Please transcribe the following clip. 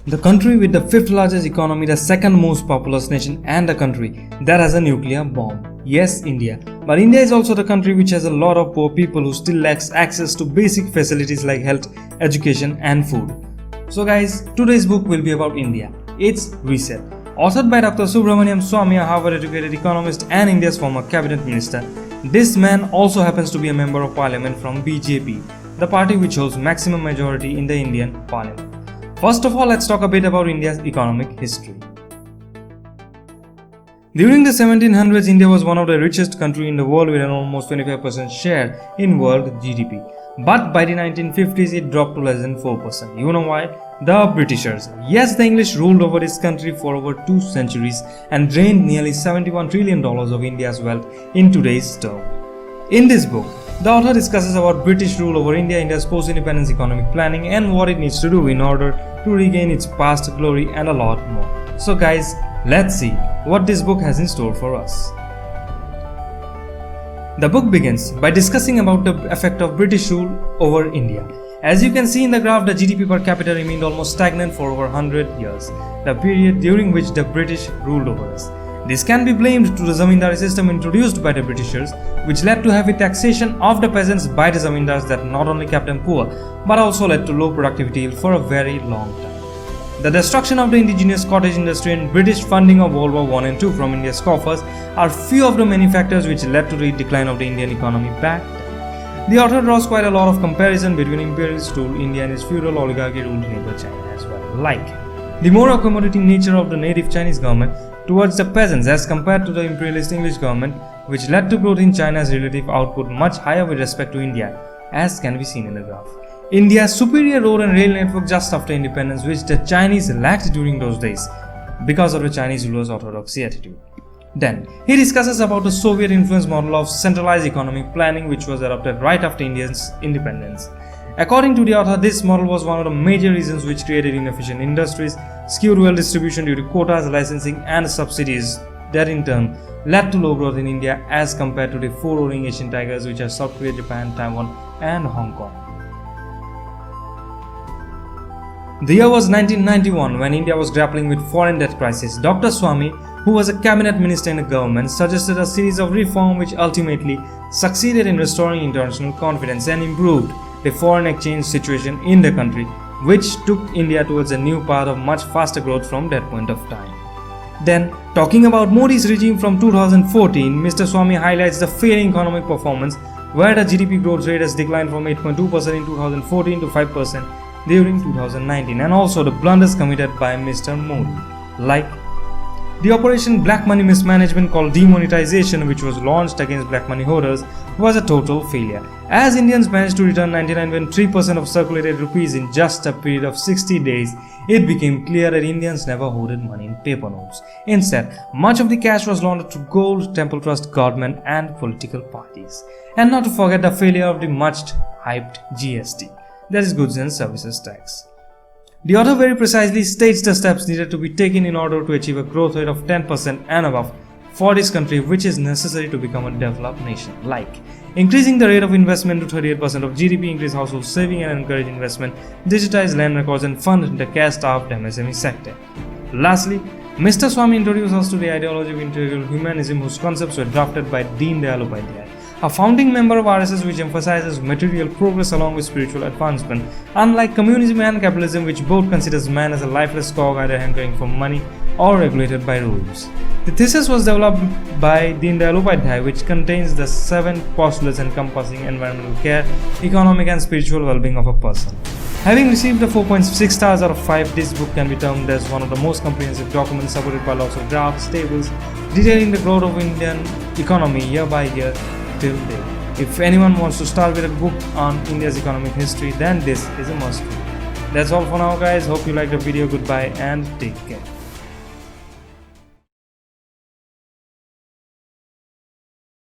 The country with the fifth largest economy, the second most populous nation, and the country that has a nuclear bomb. Yes, India. But India is also the country which has a lot of poor people who still lacks access to basic facilities like health, education, and food. So guys, today's book will be about India. It's Reset. Authored by Dr. Subramaniam Swamy, a Harvard-educated economist and India's former cabinet minister. This man also happens to be a member of parliament from BJP, the party which holds maximum majority in the Indian parliament. First of all, let's talk a bit about India's economic history. During the 1700s, India was one of the richest countries in the world with an almost 25% share in world GDP. But by the 1950s, it dropped to less than 4%. You know why? The Britishers. Yes, the English ruled over this country for over 2 centuries and drained nearly $71 trillion of India's wealth in today's term. In this book, the author discusses about British rule over India, India's post-independence economic planning, and what it needs to do in order to regain its past glory and a lot more. So guys, let's see what this book has in store for us. The book begins by discussing about the effect of British rule over India. As you can see in the graph, the GDP per capita remained almost stagnant for over 100 years, the period during which the British ruled over us. This can be blamed to the zamindari system introduced by the Britishers, which led to heavy taxation of the peasants by the zamindars that not only kept them poor, but also led to low productivity for a very long time. The destruction of the indigenous cottage industry and British funding of World War I and II from India's coffers are few of the many factors which led to the decline of the Indian economy back then. The author draws quite a lot of comparison between imperialist rule India and its feudal oligarchy ruled neighbor China as well, like the more accommodating nature of the native Chinese government towards the peasants as compared to the imperialist English government, which led to growth in China's relative output much higher with respect to India, as can be seen in the graph. India's superior road and rail network just after independence, which the Chinese lacked during those days because of the Chinese rulers' orthodoxy attitude. Then, he discusses about the Soviet influence model of centralized economic planning which was adopted right after India's independence. According to the author, this model was one of the major reasons which created inefficient industries, skewed wealth distribution due to quotas, licensing, and subsidies that in turn led to low growth in India as compared to the four roaring Asian tigers which are South Korea, Japan, Taiwan, and Hong Kong. The year was 1991 when India was grappling with foreign debt crisis. Dr. Swamy, who was a cabinet minister in the government, suggested a series of reforms which ultimately succeeded in restoring international confidence and improved the foreign exchange situation in the country, which took India towards a new path of much faster growth from that point of time. Then, talking about Modi's regime from 2014, Mr. Swamy highlights the failing economic performance where the GDP growth rate has declined from 8.2% in 2014 to 5% during 2019, and also the blunders committed by Mr. Modi, like the Operation Black Money Mismanagement called demonetization, which was launched against black money holders, was a total failure, as Indians managed to return 99.3% of circulated rupees in just a period of 60 days. It became clear that Indians never hoarded money in paper notes. Instead, much of the cash was laundered to gold, temple trust, government, and political parties. And not to forget the failure of the much hyped GST, that is goods and services tax. The author very precisely states the steps needed to be taken in order to achieve a growth rate of 10% and above for this country, which is necessary to become a developed nation, like increasing the rate of investment to 38% of GDP, increase household saving and encourage investment, digitize land records, and fund the cash-starved MSME sector. Lastly, Mr. Swamy introduced us to the ideology of integral humanism, whose concepts were drafted by Deen Dayal Upadhyay, a founding member of RSS, which emphasizes material progress along with spiritual advancement, unlike communism and capitalism, which both considers man as a lifeless cog either hankering for money or regulated by rules. The thesis was developed by Deen Dayal Upadhyay, which contains the 7 postulates encompassing environmental care, economic and spiritual well-being of a person. Having received the 4.6 stars out of 5, this book can be termed as one of the most comprehensive documents supported by lots of graphs, tables, detailing the growth of Indian economy year by year till date. If anyone wants to start with a book on India's economic history, then this is a must read. That's all for now guys, hope you liked the video, goodbye and take care.